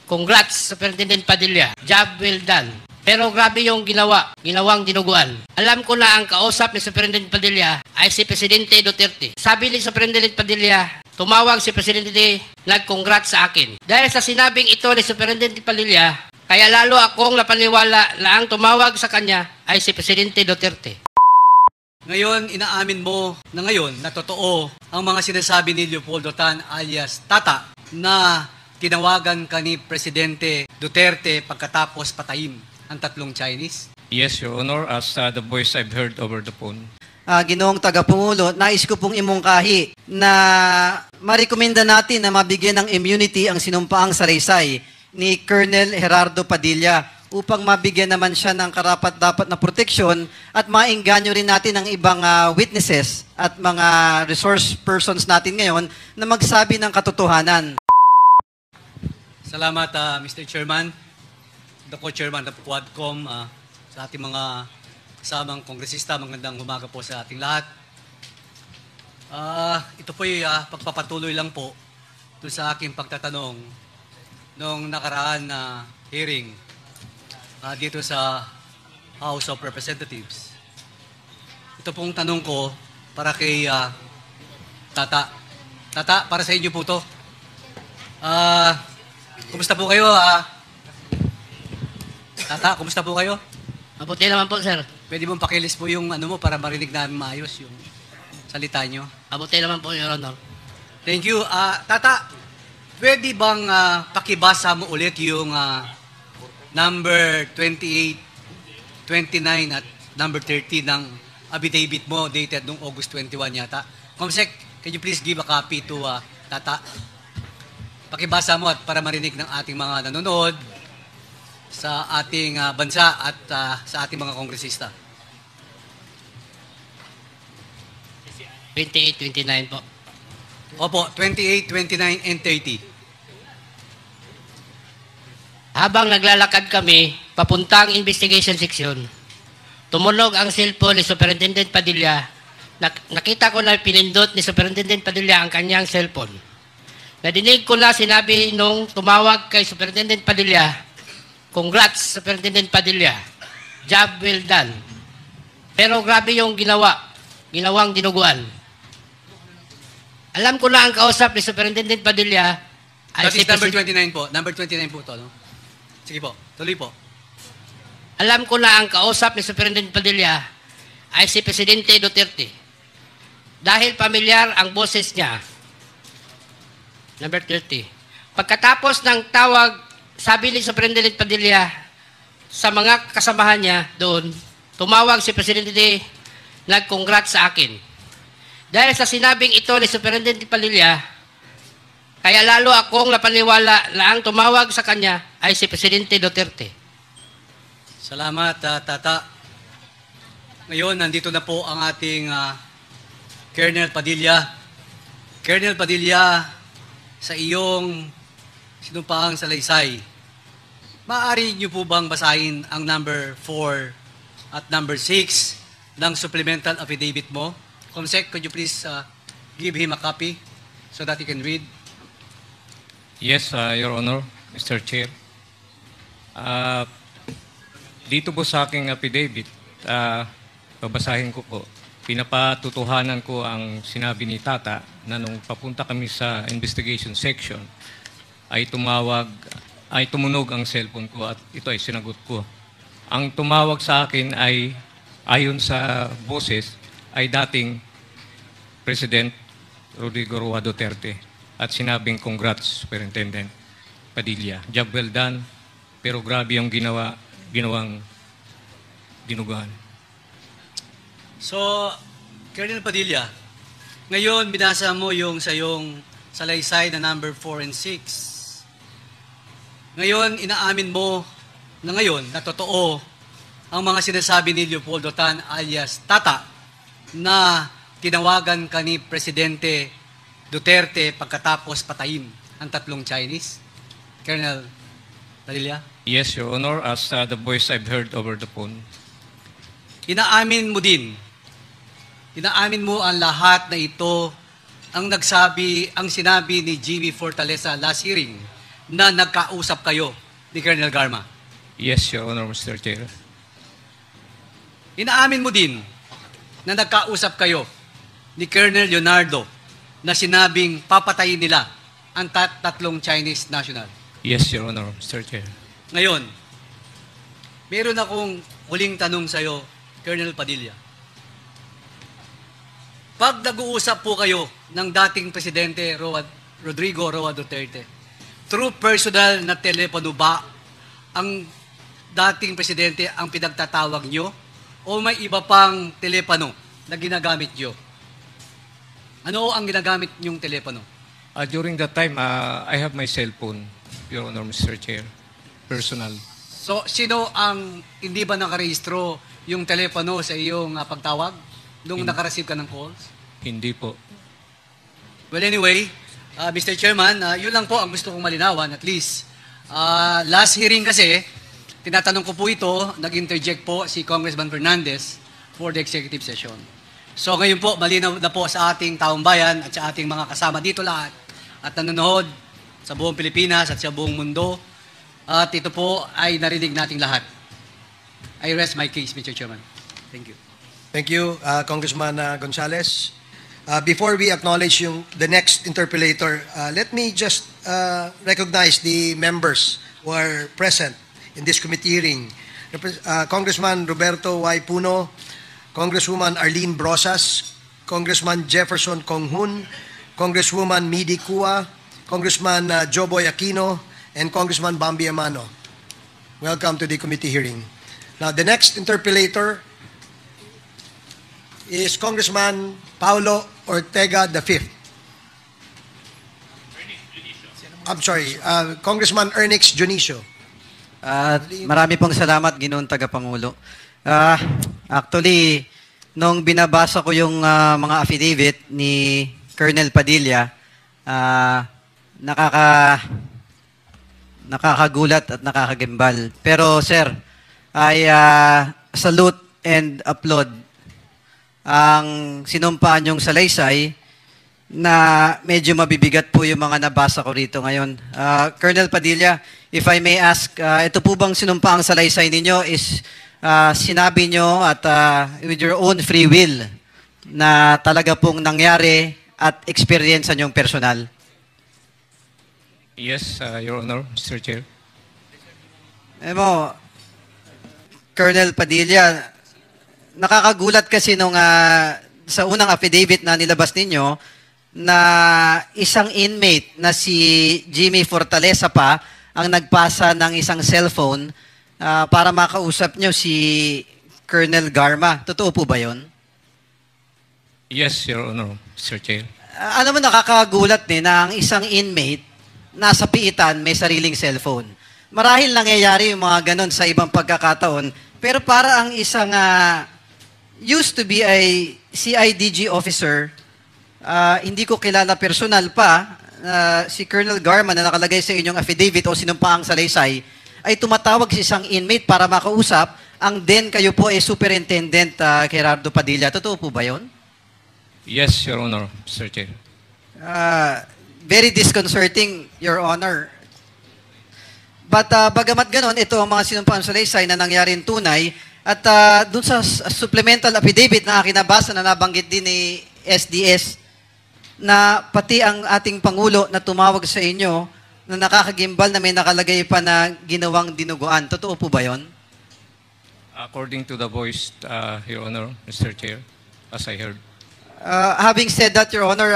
Congrats, Superintendent Padilla. Job well done. Pero grabe yung ginawang dinuguan. Alam ko na ang kausap ni Superintendent Padilla ay si Presidente Duterte. Sabi ni Superintendent Padilla, tumawag si Presidente, nag-congrats sa akin. Dahil sa sinabing ito ni Superintendent Padilla, kaya lalo akong napaniwala na ang tumawag sa kanya ay si Presidente Duterte. Ngayon, inaamin mo na ngayon na totoo ang mga sinasabi ni Leopoldo Tan alias Tata na tinawagan ka ni Presidente Duterte pagkatapos patayin ang tatlong Chinese? Yes, Your Honor, as the voice I've heard over the phone. Ginoong Tagapangulo, nais ko pong imungkahi na marekomenda natin na mabigyan ng immunity ang sinumpaang salaysay ni Colonel Gerardo Padilla upang mabigyan naman siya ng karapat-dapat na proteksyon at maengganyo rin natin ang ibang witnesses at mga resource persons natin ngayon na magsabi ng katotohanan. Salamat, Mr. Chairman, the co-chairman ng Quadcom, sa ating mga kasamang kongresista. Magandang umaga po sa ating lahat. Ito po'y pagpapatuloy lang po doon sa aking pagtatanong noong nakaraan na hearing dito sa House of Representatives. Ito pong tanong ko para kay Tata. Tata, para sa inyo po to. Kumusta po kayo? Tata, kumusta po kayo? Mabuti naman po, sir. Pwede mong pakilis po yung ano mo para marinig namin maayos yung salita nyo. Mabuti naman po, Your Honor. Thank you. Tata, pwede bang pakibasa mo ulit yung number 28, 29 at number 30 ng affidavit mo dated noong August 21 yata? Comsec, can you please give a copy to Tata? Pakibasa mo at para marinig ng ating mga nanonood sa ating bansa at sa ating mga kongresista. 28, 29 po. Opo, 28, 29, and 30. Habang naglalakad kami, papuntang investigation section, tumunog ang cellphone ni Superintendent Padilla. Nakita ko na pinindot ni Superintendent Padilla ang kanyang cellphone. Nadinig ko na sinabi nung tumawag kay Superintendent Padilla, congrats, Superintendent Padilla. Job well done. Pero grabe yung ginawang dinuguan. Alam ko na ang kausap ni Superintendent Padilla ay That is number 29 po. Number 29 po to, no? Sige po, tuloy po. Alam ko na ang kausap ni Superintendent Padilla ay si Presidente Duterte. Dahil pamilyar ang boses niya. Number 30. Pagkatapos ng tawag, sabi ni Superintendent Padilla sa mga kasamahan niya doon, tumawag si Presidente, nag-congrats sa akin. Dahil sa sinabing ito ni Superintendent Padilla, kaya lalo akong napaniwala na ang tumawag sa kanya ay si Presidente Duterte. Salamat, Tata. Ngayon, nandito na po ang ating Colonel Padilla. Colonel Padilla, sa iyong sinumpaang salaysay, maaari niyo po bang basahin ang number 4 at number 6 ng supplemental affidavit mo? Comsec, could you please give him a copy so that he can read? Yes, Your Honor, Mr. Chair. Dito po sa aking affidavit, babasahin ko po. Pinapatutuhanan ko ang sinabi ni Tata na nung papunta kami sa investigation section ay tumunog ang cellphone ko at ito ay sinagot ko. Ang tumawag sa akin ay ayon sa boses ay dating President Rodrigo Roa Duterte at sinabing congrats, Superintendent Padilla. Job well done, pero grabe yung ginawang dinuguan. So, Colonel Padilla, ngayon binasa mo yung sa iyong salaysay na number 4 and 6. Ngayon, inaamin mo na ngayon na totoo ang mga sinasabi ni Leopoldo Tan alias Tata na tinawagan ka ni Presidente Duterte pagkatapos patayin ang tatlong Chinese. Colonel Padilla? Yes, Your Honor, as the voice I've heard over the phone. Inaamin mo ang lahat na ito ang sinabi ni Jimmy Fortaleza last hearing na nagkausap kayo ni Colonel Garma? Yes, Your Honor, Mr. Chair. Inaamin mo din na nagkausap kayo ni Colonel Leonardo na sinabing papatayin nila ang tatlong Chinese national. Yes, Your Honor, Mr. Chair. Ngayon, meron akong huling tanong sa'yo, Colonel Padilla. Pag nag-uusap po kayo ng dating Presidente Rodrigo Roa Duterte, through personal na telepono ba ang dating Presidente ang pinagtatawag nyo o may iba pang telepono na ginagamit nyo? Ano ang ginagamit nyong telepono? During that time, I have my cell phone, Your Honor, Mr. Chair. Personal. So, sino ang hindi ba nakarehistro yung telepono sa iyong pagtawag nung nakareceive ka ng calls? Hindi po. Well, anyway, Mr. Chairman, yun lang po ang gusto kong malinawan at least. Last hearing kasi, tinatanong ko po ito, nag-interject po si Congressman Fernandez for the executive session. So ngayon po, malinaw na po sa ating taong bayan at sa ating mga kasama dito lahat at nanonood sa buong Pilipinas at sa buong mundo. At ito po ay narinig nating lahat. I rest my case, Mr. Chairman. Thank you. Thank you, Congressman Gonzales. Before we acknowledge the next interpellator, let me just recognize the members who are present in this committee hearing. Congressman Roberto Y. Puno, Congresswoman Arlene Brosas, Congressman Jefferson Konghun, Congresswoman Midi Kua, Congressman Joboy Aquino, and Congressman Bambi Amano. Welcome to the committee hearing. Now, the next interpellator is Congressman Paulo Ortega V. I'm sorry, Congressman Ernix Junicio. Marami pong salamat, Ginoong Tagapangulo. Actually, nung binabasa ko yung mga affidavit ni Colonel Padilla, nakakagulat at nakakagimbal. Pero sir, I salute and applaud ang sinumpaan yung salaysay na medyo mabibigat po yung mga nabasa ko rito ngayon. Colonel Padilla, if I may ask, ito po bang sinumpaang salaysay ninyo is sinabi nyo at with your own free will na talaga pong nangyari at experience nyong personal? Yes, Your Honor, Mr. Chair. Colonel Padilla, nakakagulat kasi nung sa unang affidavit na nilabas ninyo na isang inmate na si Jimmy Fortaleza pa ang nagpasa ng isang cellphone para makausap nyo si Colonel Garma. Totoo po ba yun? Yes, Your Honor, Mr. Chair. Alam mo, nakakagulat na ang isang inmate nasa piitan may sariling cellphone. Marahil nangyayari yung mga ganon sa ibang pagkakataon, pero para ang isang used to be a CIDG officer, hindi ko kilala personal pa, si Colonel Garma na nakalagay sa inyong affidavit o sinumpaang salaysay, ay tumatawag sa isang inmate para makausap, ang then kayo po ay Superintendent Gerardo Padilla. Totoo po ba yun? Yes, Your Honor, Mr. Chair. Very disconcerting, Your Honor. But bagamat ganon, ito ang mga sinumpaan salaysay na nangyaring tunay at dun sa supplemental affidavit na aking nabasa na nabanggit din ni SDS na pati ang ating Pangulo na tumawag sa inyo na nakakagimbal na may nakalagay pa na ginawang dinuguan. Totoo po ba yon? According to the voice, Your Honor, Mr. Chair, as I heard. Having said that, Your Honor,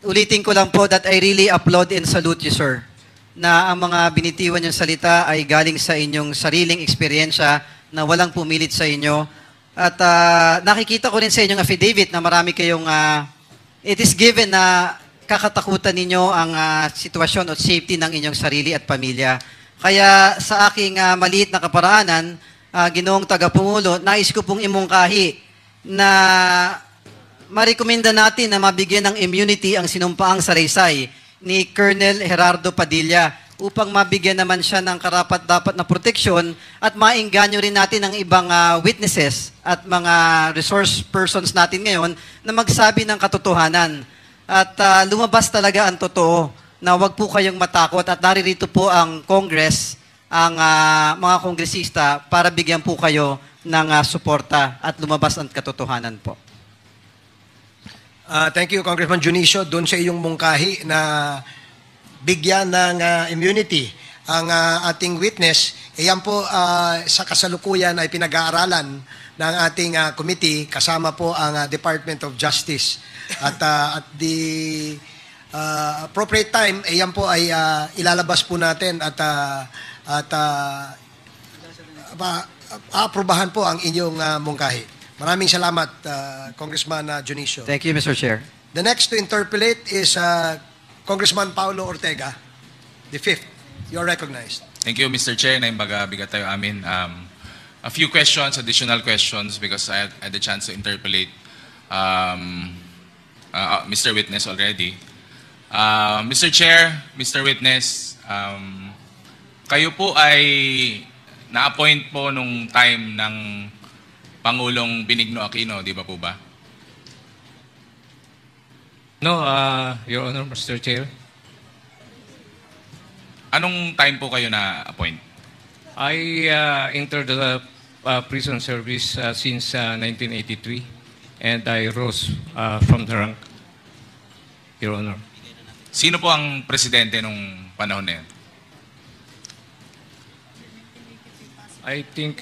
ulitin ko lang po that I really applaud and salute you, sir, na ang mga binitiwan yung salita ay galing sa inyong sariling eksperyensya na walang pumilit sa inyo. At nakikita ko rin sa inyong affidavit na marami kayong, it is given na kakatakutan ninyo ang sitwasyon o safety ng inyong sarili at pamilya. Kaya sa aking maliit na kaparaanan, Ginoong Tagapangulo, nais ko pong imungkahi na marekomenda natin na mabigyan ng immunity ang sinumpaang salaysay ni Colonel Gerardo Padilla upang mabigyan naman siya ng karapat-dapat na proteksyon at maingganyo rin natin ang ibang witnesses at mga resource persons natin ngayon na magsabi ng katotohanan. At lumabas talaga ang totoo na wag po kayong matakot at naririto po ang Congress, ang mga kongresista para bigyan po kayo ng suporta at lumabas ang katotohanan po. Thank you, Congressman Junicio. Doon sa iyong mungkahi na bigyan ng immunity ang ating witness, yan po sa kasalukuyan ay pinag-aaralan ng ating committee kasama po ang Department of Justice. At the appropriate time, yan po ay ilalabas po natin at aaprubahan po ang inyong mungkahi. Maraming salamat, Congressman Junicio. Thank you, Mr. Chair. The next to interpolate is Congressman Paulo Ortega, the fifth. You're recognized. Thank you, Mr. Chair. Naimbaga-bigat tayo amin. A few questions, additional questions, because I had the chance to interpolate Mr. Witness already. Mr. Chair, Mr. Witness, kayo po ay na-appoint po nung time ng Pangulong Benigno Aquino, di ba po ba? No, Your Honor, Mr. Chair. Anong time po kayo na-appoint? I entered the prison service since 1983 and I rose from the rank, Your Honor. Sino po ang presidente nung panahon na yun? I think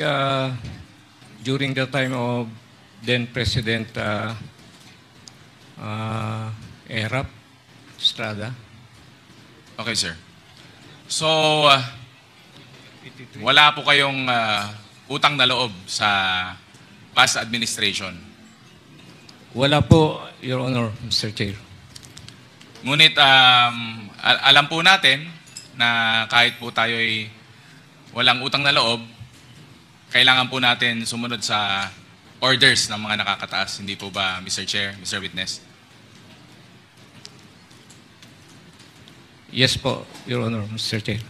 during the time of then President Erap Estrada. Okay, sir. So, wala po kayong utang na loob sa past administration? Wala po, Your Honor, Mr. Chair. Ngunit alam po natin na kahit po tayo ay walang utang na loob, kailangan po natin sumunod sa orders ng mga nakakataas. Hindi po ba, Mr. Chair, Mr. Witness? Yes po, Your Honor, Mr. Chair.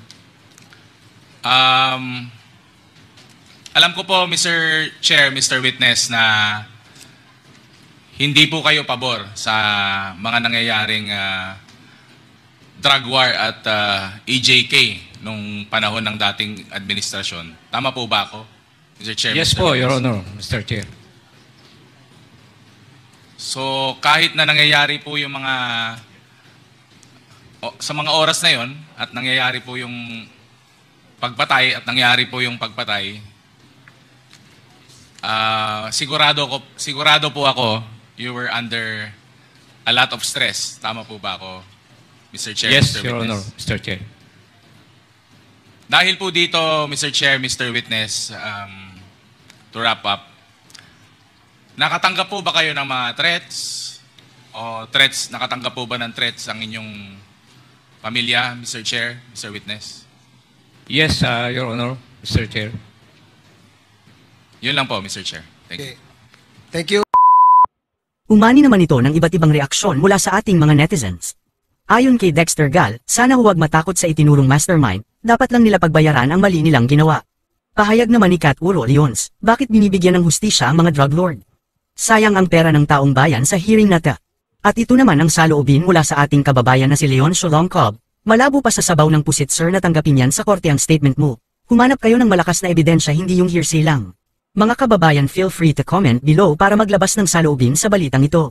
Alam ko po, Mr. Chair, Mr. Witness, na hindi po kayo pabor sa mga nangyayaring drug war at EJK nung panahon ng dating administrasyon. Tama po ba ako, Mr. Chair? Yes Mr. po, Witness? Your Honor, Mr. Chair. So, kahit na nangyayari po yung mga sa mga oras na yon at nangyayari po yung pagpatay sigurado po ako you were under a lot of stress. Tama po ba ako, Mr. Chair, Yes, Mr. Your Witness? Honor, Mr. Chair. Dahil po dito, Mr. Chair, Mr. Witness, to wrap up, nakatanggap po ba kayo ng mga threats? O nakatanggap po ba ng threats ang inyong pamilya, Mr. Chair, Mr. Witness? Yes, Your Honor, Mr. Chair. Yun lang po, Mr. Chair. Thank you. Okay. Thank you. Umani naman ito ng iba't ibang reaksyon mula sa ating mga netizens. Ayon kay Dexter Gal, sana huwag matakot sa itinurong mastermind, dapat lang nila pagbayaran ang mali nilang ginawa. Pahayag naman ni Cat Uro Leons, bakit binibigyan ng hustisya ang mga drug lord? Sayang ang pera ng taong bayan sa hearing na ta. At ito naman ang saloobin mula sa ating kababayan na si Leon Sholongkob. Malabo pa sa sabaw ng pusit sir na tanggapin yan sa korte ang statement mo. Humanap kayo ng malakas na ebidensya, hindi yung hearsay lang. Mga kababayan, feel free to comment below para maglabas ng saloobin sa balitang ito.